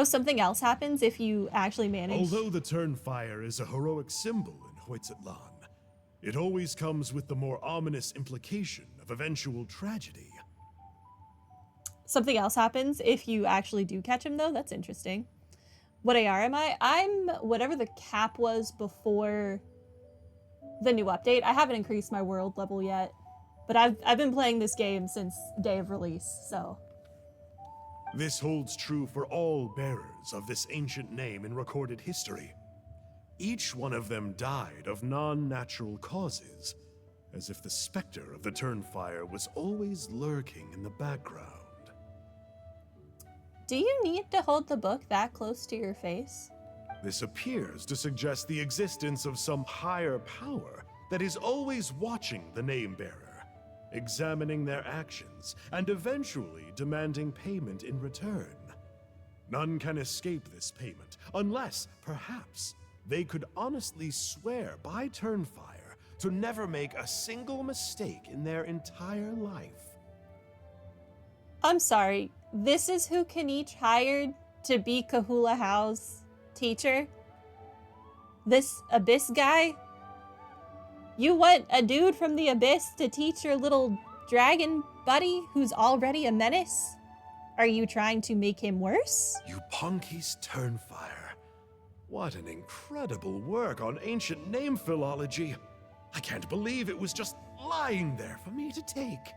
Oh, something else happens if you actually manage. Although the Turnfire is a heroic symbol in Hoytzatlan, it always comes with the more ominous implication of eventual tragedy. Something else happens if you actually do catch him, though. That's interesting. What AR am I? I'm whatever the cap was before the new update. I haven't increased my world level yet, but I've been playing this game since day of release, so. This holds true for all bearers of this ancient name in recorded history. Each one of them died of non-natural causes, as if the specter of the Turnfire was always lurking in the background. Do you need to hold the book that close to your face? This appears to suggest the existence of some higher power that is always watching the name-bearer, examining their actions, and eventually demanding payment in return. None can escape this payment, unless, perhaps, they could honestly swear by Turnfire to never make a single mistake in their entire life. I'm sorry, this is who Kinich hired to be Kahula Hao's teacher? This Abyss guy? You want a dude from the Abyss to teach your little dragon buddy who's already a menace? Are you trying to make him worse? You Punky's Turnfire. What an incredible work on ancient name philology. I can't believe it was just lying there for me to take.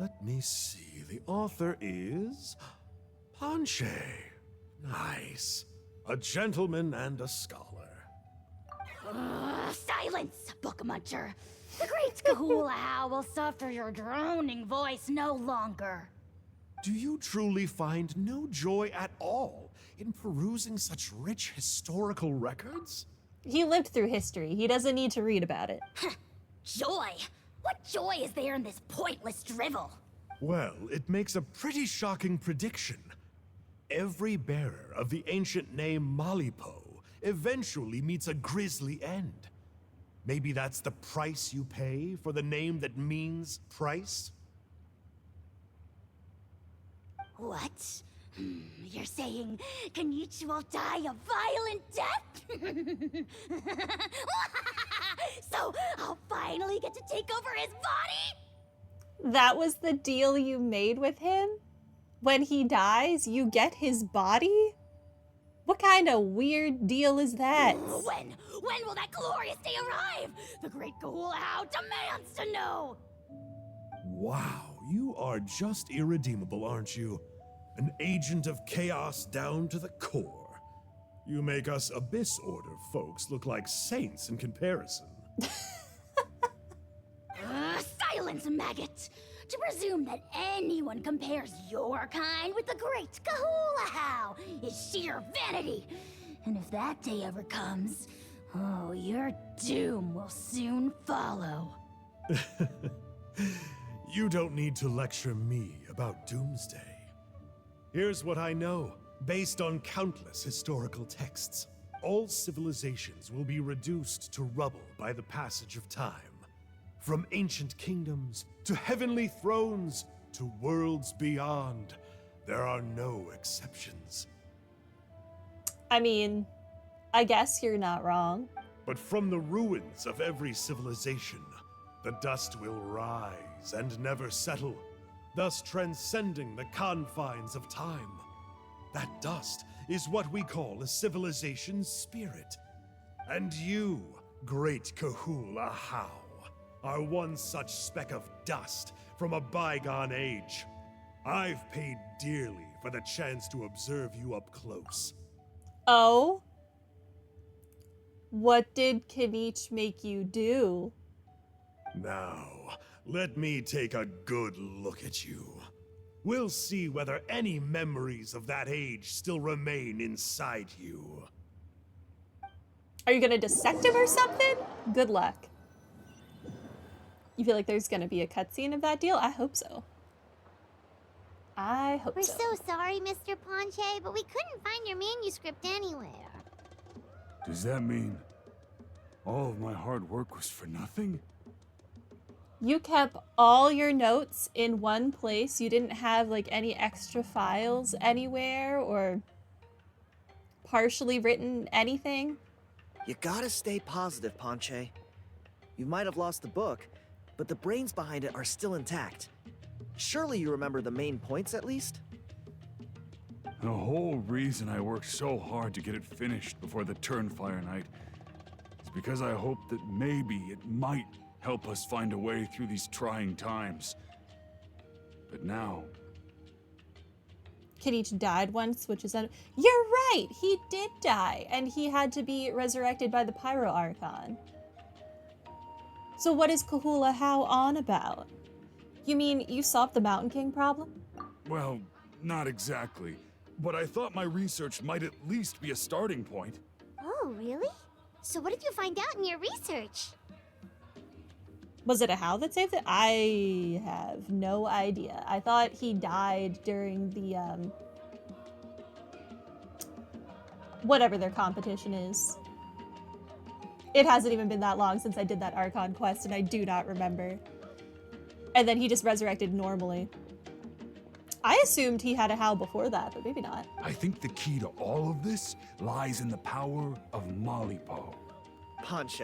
Let me see. The author is Ponche. Nice. A gentleman and a scholar. Silence, book muncher. The great Kahula Hao will suffer your droning voice no longer. Do you truly find no joy at all in perusing such rich historical records? He lived through history. He doesn't need to read about it. Joy? What joy is there in this pointless drivel? Well, it makes a pretty shocking prediction. Every bearer of the ancient name Malipo eventually meets a grisly end. Maybe that's the price you pay for the name that means price? What? You're saying Kinich will die a violent death? So I'll finally get to take over his body? That was the deal you made with him? When he dies, you get his body? What kind of weird deal is that? When will that glorious day arrive? The great Kahula Hao demands to know! Wow, you are just irredeemable, aren't you? An agent of chaos down to the core. You make us Abyss Order folks look like saints in comparison. Silence, maggot! To presume that anyone compares your kind with the great Kahula Hao is sheer vanity. And if that day ever comes, oh, your doom will soon follow. You don't need to lecture me about Doomsday. Here's what I know, based on countless historical texts. All civilizations will be reduced to rubble by the passage of time. From ancient kingdoms, to heavenly thrones, to worlds beyond, there are no exceptions. I mean, I guess you're not wrong. But from the ruins of every civilization, the dust will rise and never settle, thus transcending the confines of time. That dust is what we call a civilization's spirit. And you, great Kahula Hao, are one such speck of dust from a bygone age. I've paid dearly for the chance to observe you up close. Oh? What did Kinich make you do? Now, let me take a good look at you. We'll see whether any memories of that age still remain inside you. Are you gonna dissect him or something? Good luck. You feel like there's gonna be a cutscene of that deal? I hope so. I hope We're so. so sorry, Mr. Ponche, but we couldn't find your manuscript anywhere. Does that mean all of my hard work was for nothing? You kept all your notes in one place? You didn't have, like, any extra files anywhere or partially written anything? You gotta stay positive, Ponche. You might have lost the book, but the brains behind it are still intact. Surely you remember the main points at least? The whole reason I worked so hard to get it finished before the Turnfire night is because I hoped that maybe it might help us find a way through these trying times. But now... Kinich died once, which is... You're right! He did die, and he had to be resurrected by the Pyro Archon. So what is Kahula How on about? You mean you solved the Mountain King problem? Well, not exactly. But I thought my research might at least be a starting point. Oh, really? So what did you find out in your research? Was it a How that saved it? I have no idea. I thought he died during the, whatever their competition is. It hasn't even been that long since I did that Archon quest, and I do not remember. And then he just resurrected normally. I assumed he had a How before that, but maybe not. I think the key to all of this lies in the power of Malipo. Ponche,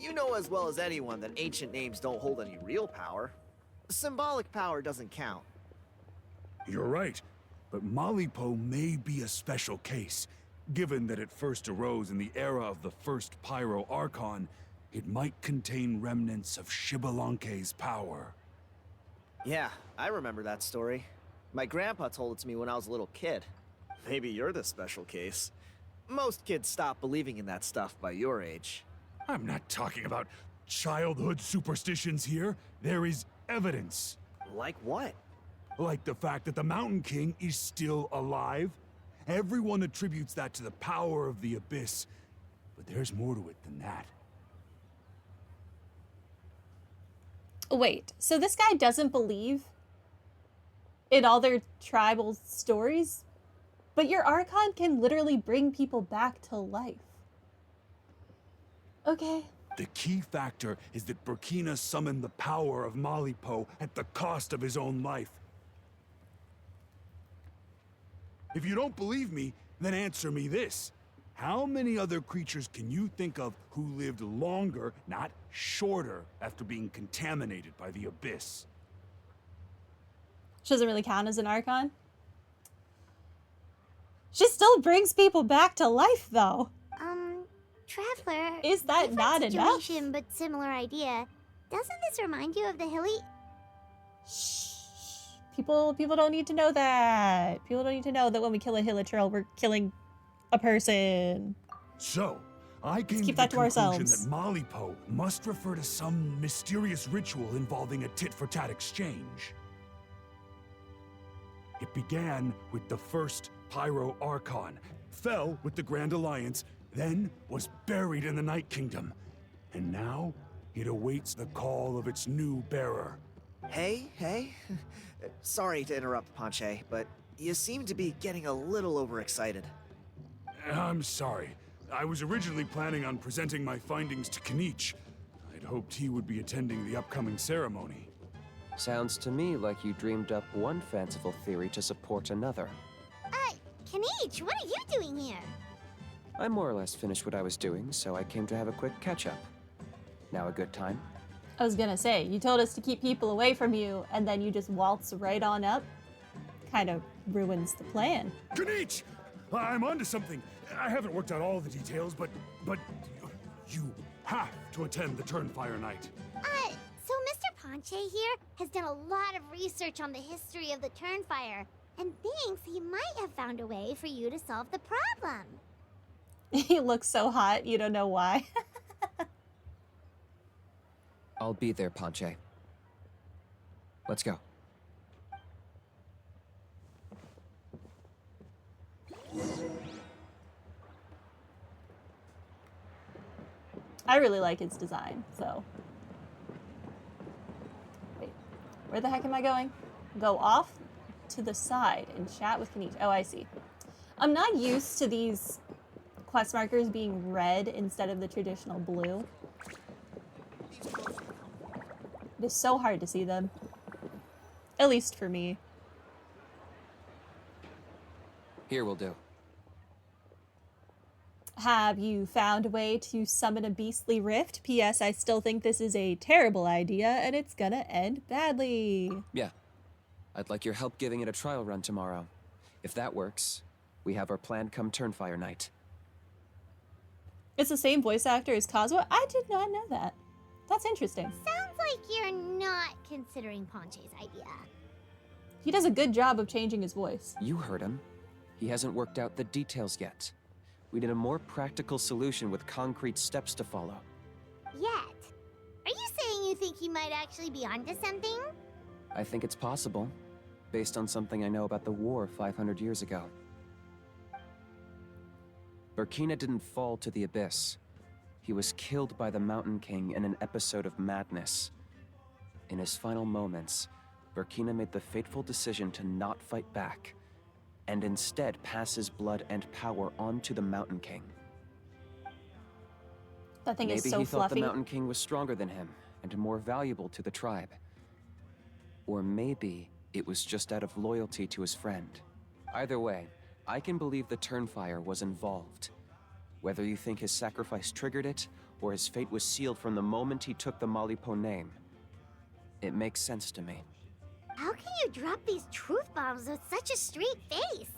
you know as well as anyone that ancient names don't hold any real power. Symbolic power doesn't count. You're right, but Malipo may be a special case. Given that it first arose in the era of the first Pyro Archon, it might contain remnants of Shibalanke's power. Yeah, I remember that story. My grandpa told it to me when I was a little kid. Maybe you're the special case. Most kids stop believing in that stuff by your age. I'm not talking about childhood superstitions here. There is evidence. Like what? Like the fact that the Mountain King is still alive. Everyone attributes that to the power of the Abyss. But there's more to it than that. Wait, so this guy doesn't believe in all their tribal stories? But your Archon can literally bring people back to life. Okay. The key factor is that Burkina summoned the power of Malipo at the cost of his own life. If you don't believe me, then answer me this. How many other creatures can you think of who lived longer, not shorter, after being contaminated by the Abyss? She doesn't really count as an Archon. She still brings people back to life, though. Traveler. Is that different not enough? situation, but similar idea. Doesn't this remind you of the hilly? Shh. People don't need to know that. People don't need to know that when we kill a Hilichurl, we're killing a person. So, I came keep to the that to conclusion ourselves. that Malipo must refer to some mysterious ritual involving a tit-for-tat exchange. It began with the first Pyro Archon, fell with the Grand Alliance, then was buried in the Night Kingdom. And now, it awaits the call of its new bearer. Hey. Sorry to interrupt, Ponche, but you seem to be getting a little overexcited. I'm sorry. I was originally planning on presenting my findings to Kinich. I'd hoped he would be attending the upcoming ceremony. Sounds to me like you dreamed up one fanciful theory to support another. Kinich, what are you doing here? I more or less finished what I was doing, so I came to have a quick catch-up. Now a good time? I was gonna say, you told us to keep people away from you, and then you just waltz right on up. Kind of ruins the plan. Kinich! I'm onto something. I haven't worked out all the details, but you have to attend the Turnfire night. So Mr. Ponche here has done a lot of research on the history of the Turnfire, and thinks he might have found a way for you to solve the problem. He looks so hot, you don't know why. I'll be there, Ponche. Let's go. I really like its design, so. Wait, where the heck am I going? Go off to the side and chat with Kinich. Oh, I see. I'm not used to these quest markers being red instead of the traditional blue. It is so hard to see them. At least for me. Here will do. Have you found a way to summon a beastly rift? P.S. I still think this is a terrible idea and it's gonna end badly. Yeah. I'd like your help giving it a trial run tomorrow. If that works, we have our plan come Turnfire night. It's the same voice actor as Kazuha? I did not know that. That's interesting. Sounds like you're not considering Ponche's idea. He does a good job of changing his voice. You heard him. He hasn't worked out the details yet. We need a more practical solution with concrete steps to follow. Yet. Are you saying you think he might actually be onto something? I think it's possible, based on something I know about the war 500 years ago. Burkina didn't fall to the abyss. He was killed by the Mountain King in an episode of madness. In his final moments, Burkina made the fateful decision to not fight back, and instead pass his blood and power on to the Mountain King. That thing is so Maybe he thought fluffy. the Mountain King was stronger than him, and more valuable to the tribe. Or maybe it was just out of loyalty to his friend. Either way, I can believe the Turnfire was involved. Whether you think his sacrifice triggered it, or his fate was sealed from the moment he took the Malipo name, it makes sense to me. How can you drop these truth bombs with such a straight face?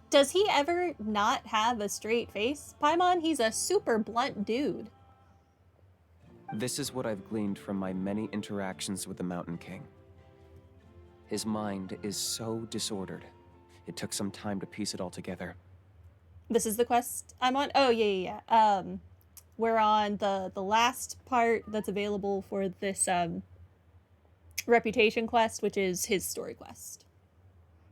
Does he ever not have a straight face? Paimon, he's a super blunt dude. This is what I've gleaned from my many interactions with the Mountain King. His mind is so disordered. It took some time to piece it all together. This is the quest I'm on? Oh, yeah. We're on the last part that's available for this reputation quest, which is his story quest.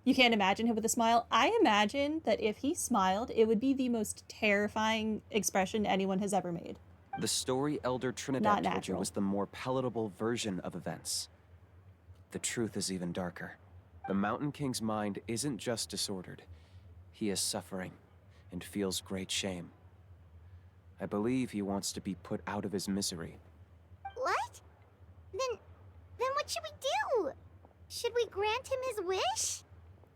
You can't imagine him with a smile. I imagine that if he smiled, it would be the most terrifying expression anyone has ever made. The story Elder Not Trinidad told you natural. was the more palatable version of events. The truth is even darker. The Mountain King's mind isn't just disordered. He is suffering and feels great shame. I believe he wants to be put out of his misery. What? Then what should we do? Should we grant him his wish?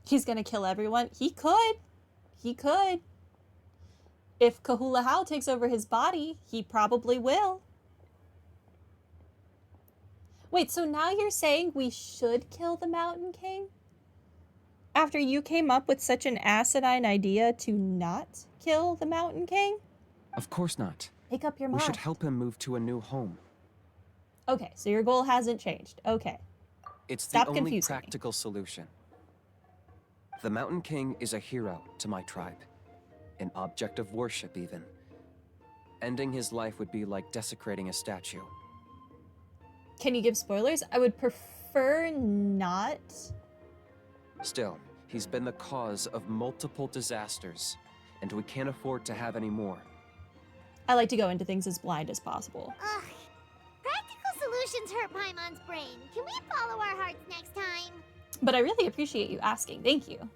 He's gonna kill everyone. He could. He could. If Kahula Hao takes over his body, he probably will. Wait, so now you're saying we should kill the Mountain King? After you came up with such an asinine idea to not kill the Mountain King? Of course not. Make up your We mind. should help him move to a new home. Okay, so your goal hasn't changed. Okay. It's Stop the only confusing me. practical solution. The Mountain King is a hero to my tribe. An object of worship, even. Ending his life would be like desecrating a statue. Can you give spoilers? I would prefer not. Still, he's been the cause of multiple disasters, and we can't afford to have any more. I like to go into things as blind as possible. Ugh. Practical solutions hurt Paimon's brain. Can we follow our hearts next time? But I really appreciate you asking. Thank you.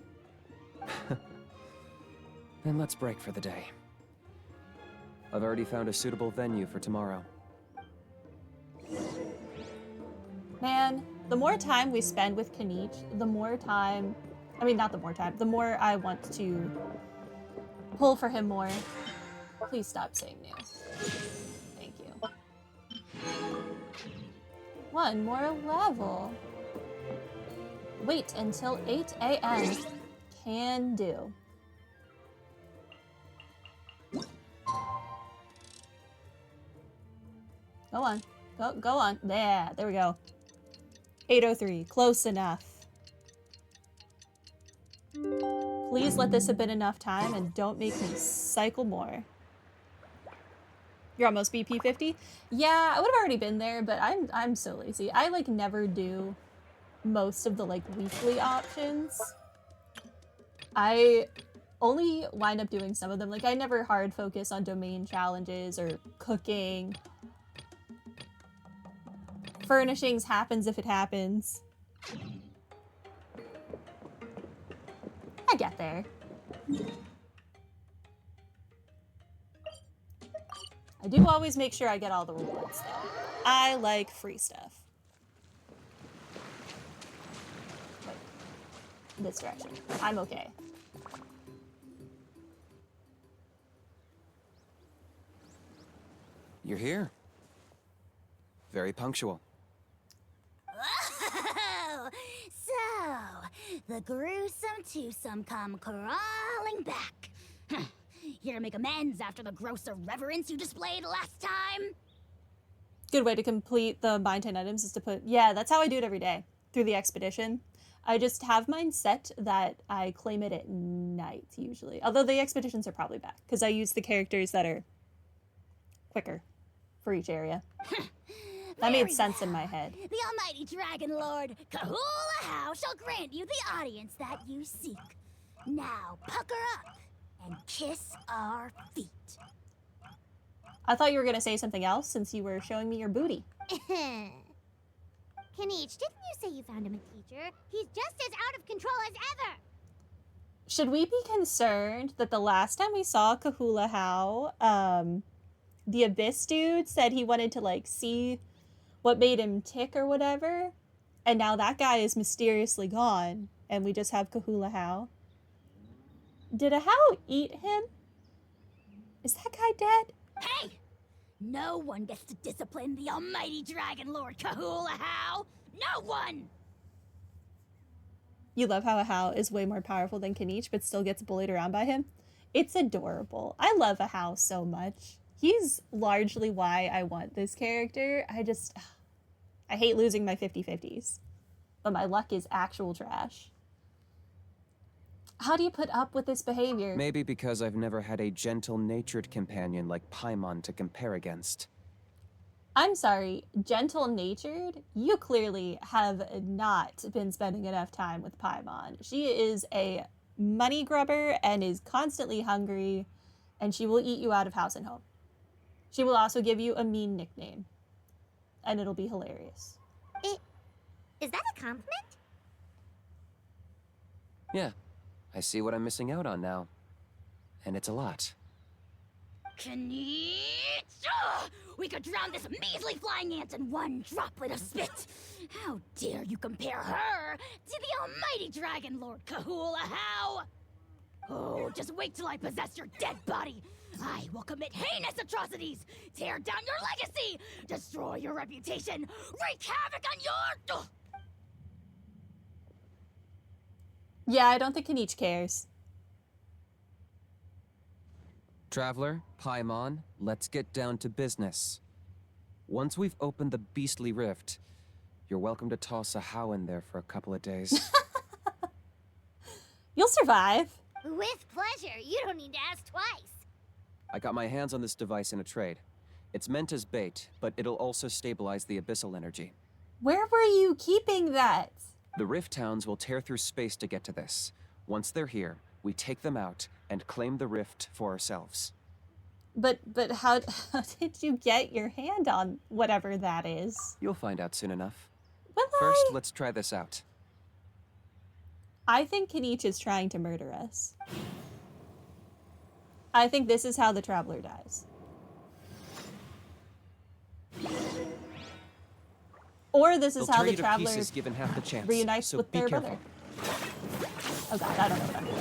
Then let's break for the day. I've already found a suitable venue for tomorrow. Man, the more time we spend with Kinich, the more time... I mean, not the more time. The more I want to pull for him more. Please stop saying new. Thank you. One more level. Wait until 8 a.m. Can do. Go on. Go on. There we go. 8:03. Close enough. Please let this have been enough time and don't make me cycle more. You're almost BP 50? Yeah, I would have already been there, but I'm so lazy. I like never do most of the like weekly options. I only wind up doing some of them. Like I never hard focus on domain challenges or cooking. Furnishings happens if it happens. I get there. I do always make sure I get all the rewards though. I like free stuff. this direction. I'm okay. You're here. Very punctual. Oh, so the gruesome twosome come crawling back. Here to make amends after the gross irreverence you displayed last time? Good way to complete the Mine 10 items is to put, yeah, that's how I do it every day through the expedition. I just have mine set that I claim it at night usually. Although the expeditions are probably back because I use the characters that are quicker for each area. That made sense in my head. The almighty Dragon Lord, Kahula How, shall grant you the audience that you seek. Now, pucker up and kiss our feet. I thought you were going to say something else since you were showing me your booty. Kinich, didn't you say you found him a teacher? He's just as out of control as ever! Should we be concerned that the last time we saw Kahula How, the Abyss dude said he wanted to, like, see what made him tick or whatever, and now that guy is mysteriously gone, and we just have Kahula How? Did a How eat him? Is that guy dead? Hey! No one gets to discipline the almighty Dragon Lord Kahula How! No one! You love how a How is way more powerful than Kinich, but still gets bullied around by him? It's adorable. I love a How so much. He's largely why I want this character. I hate losing my 50-50s. But my luck is actual trash. How do you put up with this behavior? Maybe because I've never had a gentle-natured companion like Paimon to compare against. I'm sorry, gentle-natured? You clearly have not been spending enough time with Paimon. She is a money grubber and is constantly hungry, and she will eat you out of house and home. She will also give you a mean nickname, and it'll be hilarious. Is that a compliment? Yeah, I see what I'm missing out on now. And it's a lot. Kinich! We could drown this measly flying ant in one droplet of spit! How dare you compare her to the almighty Dragon Lord Kahula How! Oh, just wait till I possess your dead body! I will commit heinous atrocities, tear down your legacy, destroy your reputation, wreak havoc on your... Yeah, I don't think Kinich cares. Traveler, Paimon, let's get down to business. Once we've opened the beastly rift, you're welcome to toss a How in there for a couple of days. You'll survive. With pleasure. You don't need to ask twice. I got my hands on this device in a trade. It's meant as bait, but it'll also stabilize the abyssal energy. Where were you keeping that? The Rift Towns will tear through space to get to this. Once they're here, we take them out and claim the rift for ourselves. But how did you get your hand on whatever that is? You'll find out soon enough. Will First, I? let's try this out. I think Kinich is trying to murder us. I think this is how the Traveler dies. Or this is They'll how turn the you to Traveler pieces given half the chance, reunites so with be their careful. brother. Oh god, I don't know what I'm doing.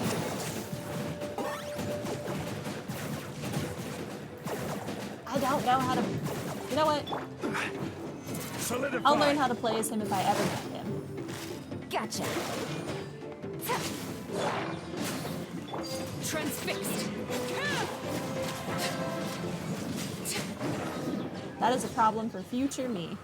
I don't know how to... You know what? Solidify. I'll learn how to play as him if I ever met him. Gotcha. Transfixed. That is a problem for future me.